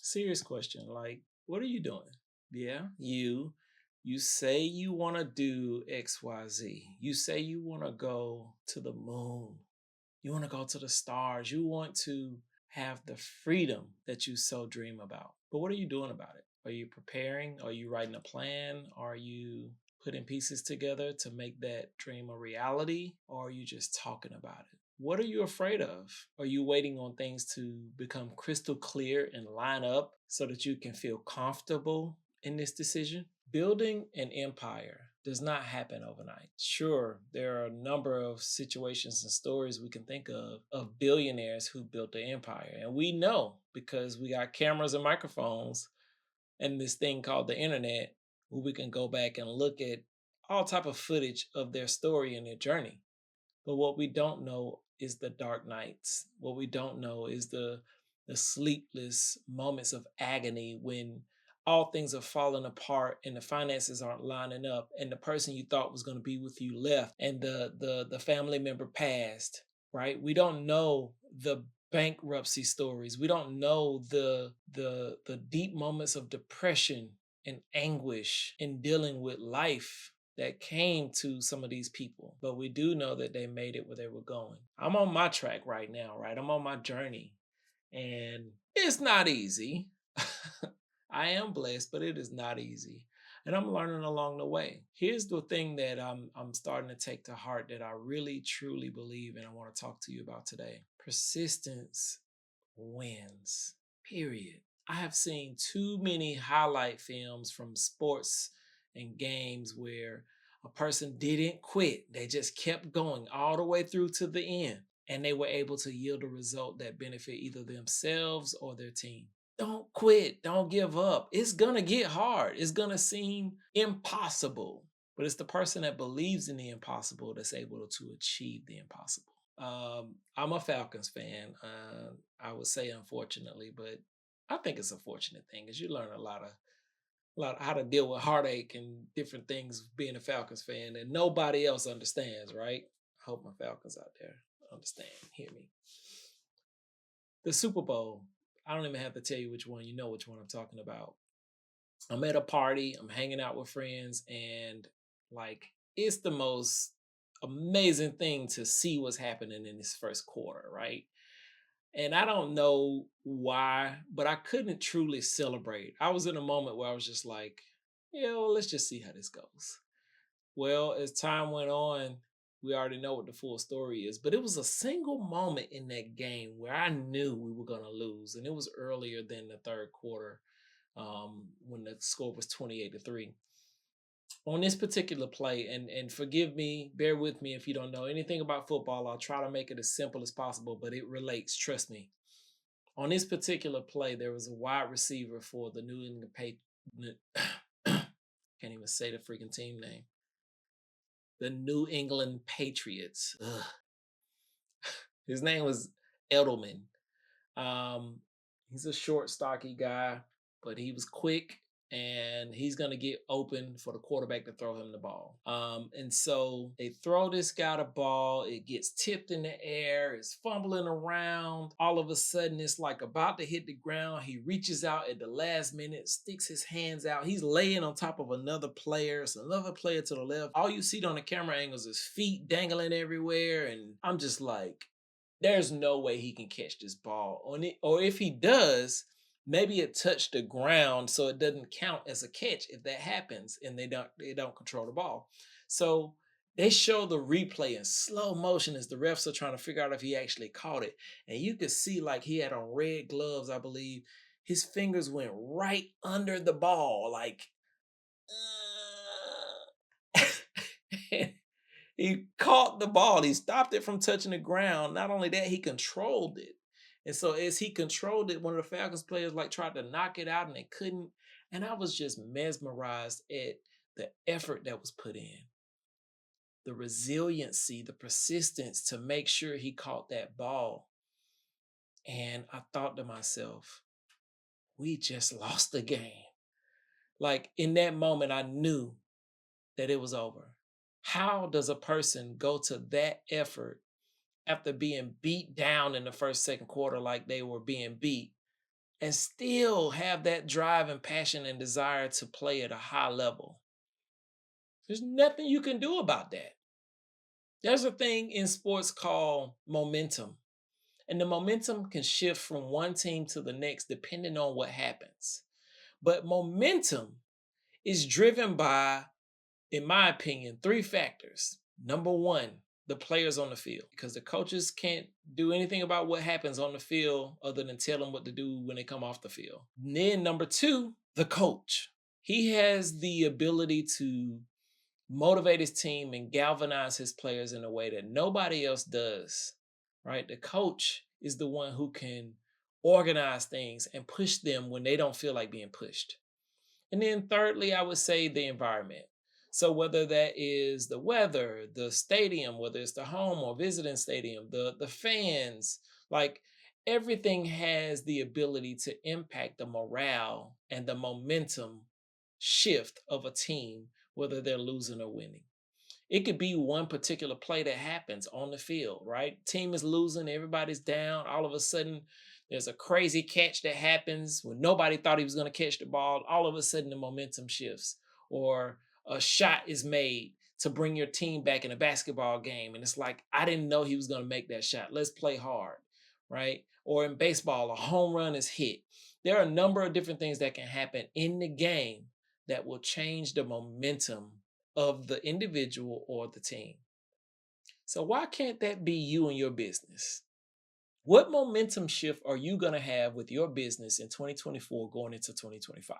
Serious question. Like, what are you doing? Yeah, you say you want to do XYZ. You say you want to go to the moon. You want to go to the stars. You want to have the freedom that you so dream about. But what are you doing about it? Are you preparing? Are you writing a plan? Are you putting pieces together to make that dream a reality? Or are you just talking about it? What are you afraid of? Are you waiting on things to become crystal clear and line up so that you can feel comfortable in this decision? Building an empire does not happen overnight. Sure, there are a number of situations and stories we can think of billionaires who built the empire. And we know because we got cameras and microphones and this thing called the internet where we can go back and look at all type of footage of their story and their journey. But what we don't know is the dark nights. What we don't know is the sleepless moments of agony when all things are falling apart and the finances aren't lining up and the person you thought was going to be with you left and the family member passed, right? We don't know the bankruptcy stories. We don't know the deep moments of depression and anguish in dealing with life that came to some of these people, but we do know that they made it where they were going. I'm on my track right now, right? I'm on my journey, and it's not easy. I am blessed, but it is not easy. And I'm learning along the way. Here's the thing that I'm starting to take to heart that I really truly believe and I want to talk to you about today. Persistence wins. Period. I have seen too many highlight films from sports and games where a person didn't quit. They just kept going all the way through to the end and they were able to yield a result that benefit either themselves or their team. Don't quit. Don't give up. It's going to get hard. It's going to seem impossible, but it's the person that believes in the impossible that's able to achieve the impossible. I'm a Falcons fan. I would say unfortunately, but I think it's a fortunate thing because you learn a lot how to deal with heartache and different things being a Falcons fan, and nobody else understands, right? I hope my Falcons out there understand, hear me. The Super Bowl. I don't even have to tell you which one. You know which one I'm talking about. I'm at a party. I'm hanging out with friends, and like it's the most amazing thing to see what's happening in this first quarter, right? And I don't know why, but I couldn't truly celebrate. I was in a moment where I was just like, yeah, well, let's just see how this goes. Well, as time went on, we already know what the full story is, but it was a single moment in that game where I knew we were going to lose. And it was earlier than the third quarter when the score was 28-3 on this particular play, and forgive me, bear with me if you don't know anything about football. I'll try to make it as simple as possible, but it relates, trust me. On this particular play, there was a wide receiver for the New England Patriots. Can't even say the freaking team name. The New England Patriots. Ugh. His name was Edelman. Um, he's a short, stocky guy, but he was quick and he's going to get open for the quarterback to throw him the ball. And so they throw this guy the ball. It gets tipped in the air. It's fumbling around. All of a sudden, it's like about to hit the ground. He reaches out at the last minute, sticks his hands out. He's laying on top of another player. It's another player to the left. All you see on the camera angles is feet dangling everywhere. And I'm just like, there's no way he can catch this ball on it. Or if he does, maybe it touched the ground so it doesn't count as a catch if that happens and they don't control the ball. So they show the replay in slow motion as the refs are trying to figure out if he actually caught it. And you could see like he had on red gloves, I believe. His fingers went right under the ball, like he caught the ball. He stopped it from touching the ground. Not only that, he controlled it. And so as he controlled it, one of the Falcons players like tried to knock it out and they couldn't. And I was just mesmerized at the effort that was put in, the resiliency, the persistence to make sure he caught that ball. And I thought to myself, we just lost the game. Like in that moment, I knew that it was over. How does a person go to that effort after being beat down in the first, second quarter like they were being beat and still have that drive and passion and desire to play at a high level. There's nothing you can do about that. There's a thing in sports called momentum, and the momentum can shift from one team to the next depending on what happens. But momentum is driven by, in my opinion, three factors. Number one, the players on the field, because the coaches can't do anything about what happens on the field other than tell them what to do when they come off the field. And then number two, the coach. He has the ability to motivate his team and galvanize his players in a way that nobody else does, right? The coach is the one who can organize things and push them when they don't feel like being pushed. And then thirdly, I would say the environment. So whether that is the weather, the stadium, whether it's the home or visiting stadium, the fans, like everything has the ability to impact the morale and the momentum shift of a team, whether they're losing or winning. It could be one particular play that happens on the field, right? Team is losing, everybody's down. All of a sudden, there's a crazy catch that happens when nobody thought he was going to catch the ball. All of a sudden, the momentum shifts, or a shot is made to bring your team back in a basketball game. And it's like, I didn't know he was going to make that shot. Let's play hard, right? Or in baseball, a home run is hit. There are a number of different things that can happen in the game that will change the momentum of the individual or the team. So why can't that be you and your business? What momentum shift are you going to have with your business in 2024 going into 2025?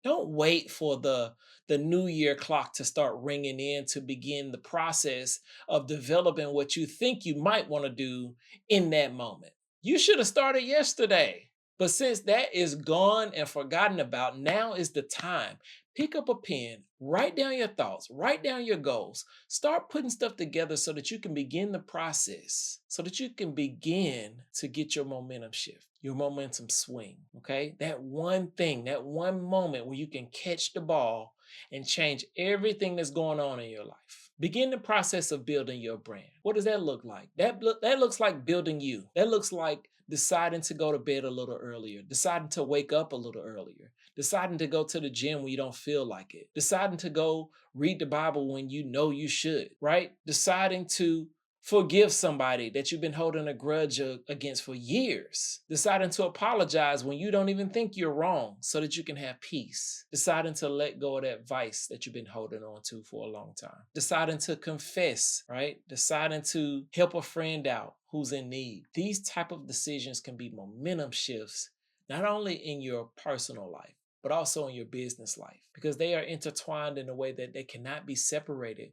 Don't wait for the new year clock to start ringing in to begin the process of developing what you think you might want to do in that moment. You should have started yesterday. But since that is gone and forgotten about, now is the time. Pick up a pen, write down your thoughts, write down your goals, start putting stuff together so that you can begin the process, so that you can begin to get your momentum shift, your momentum swing. Okay? That one thing, that one moment where you can catch the ball and change everything that's going on in your life. Begin the process of building your brand. What does that look like? That looks like building you. That looks like deciding to go to bed a little earlier, deciding to wake up a little earlier, deciding to go to the gym when you don't feel like it, deciding to go read the Bible when you know you should, right? Deciding to forgive somebody that you've been holding a grudge against for years. Deciding to apologize when you don't even think you're wrong so that you can have peace. Deciding to let go of that vice that you've been holding on to for a long time. Deciding to confess, right? Deciding to help a friend out who's in need. These type of decisions can be momentum shifts, not only in your personal life, but also in your business life, because they are intertwined in a way that they cannot be separated.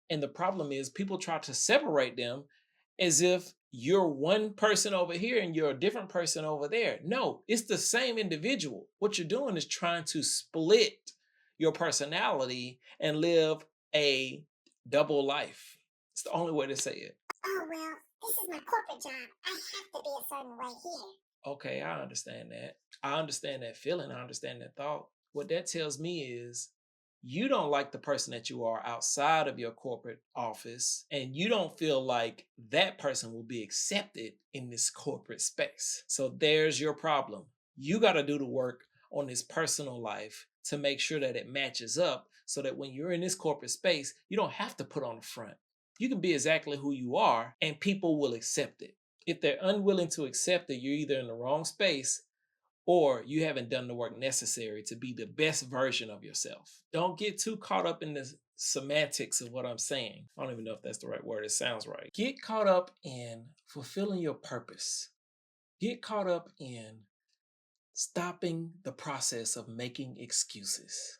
And the problem is people try to separate them as if you're one person over here and you're a different person over there. No, it's the same individual. What you're doing is trying to split your personality and live a double life. It's the only way to say it. Oh, well, this is my corporate job. I have to be a certain way here. Okay, I understand that. I understand that feeling. I understand that thought. What that tells me is you don't like the person that you are outside of your corporate office, and you don't feel like that person will be accepted in this corporate space. So there's your problem. You got to do the work on this personal life to make sure that it matches up so that when you're in this corporate space, you don't have to put on a front. You can be exactly who you are and people will accept it. If they're unwilling to accept it, you're either in the wrong space or you haven't done the work necessary to be the best version of yourself. Don't get too caught up in the semantics of what I'm saying. I don't even know if that's the right word. It sounds right. Get caught up in fulfilling your purpose. Get caught up in stopping the process of making excuses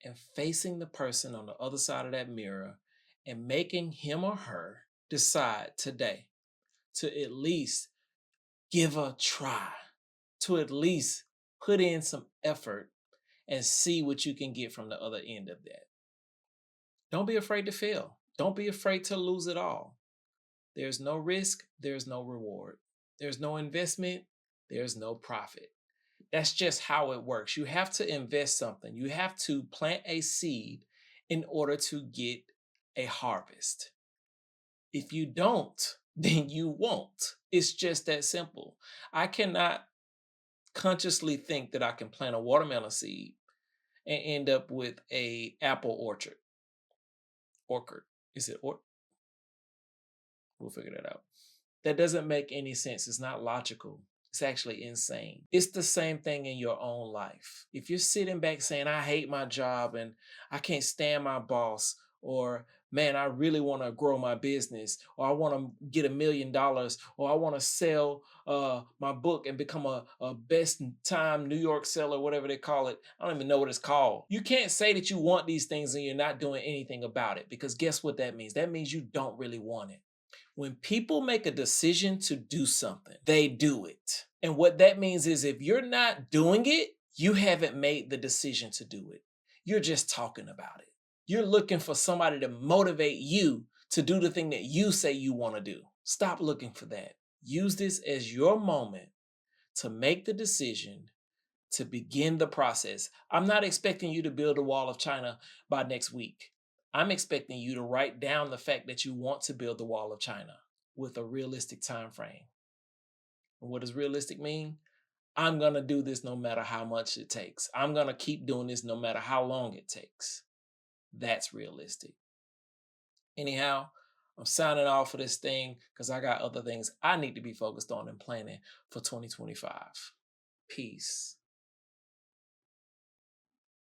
and facing the person on the other side of that mirror and making him or her decide today to at least give a try, to at least put in some effort and see what you can get from the other end of that. Don't be afraid to fail. Don't be afraid to lose it all. There's no risk, there's no reward. There's no investment, there's no profit. That's just how it works. You have to invest something. You have to plant a seed in order to get a harvest. If you don't, then you won't. It's just that simple. I cannot consciously think that I can plant a watermelon seed and end up with a apple orchard. Orchard. Is it or? We'll figure that out. That doesn't make any sense. It's not logical. It's actually insane. It's the same thing in your own life. If you're sitting back saying, I hate my job and I can't stand my boss, or man, I really want to grow my business, or I want to get $1 million, or I want to sell my book and become a best time New York seller, whatever they call it. I don't even know what it's called. You can't say that you want these things and you're not doing anything about it, because guess what that means? That means you don't really want it. When people make a decision to do something, they do it. And what that means is if you're not doing it, you haven't made the decision to do it. You're just talking about it. You're looking for somebody to motivate you to do the thing that you say you want to do. Stop looking for that. Use this as your moment to make the decision to begin the process. I'm not expecting you to build a wall of China by next week. I'm expecting you to write down the fact that you want to build the wall of China with a realistic time frame. And what does realistic mean? I'm going to do this no matter how much it takes. I'm going to keep doing this no matter how long it takes. That's realistic. Anyhow, I'm signing off for this thing because I got other things I need to be focused on and planning for 2025. Peace.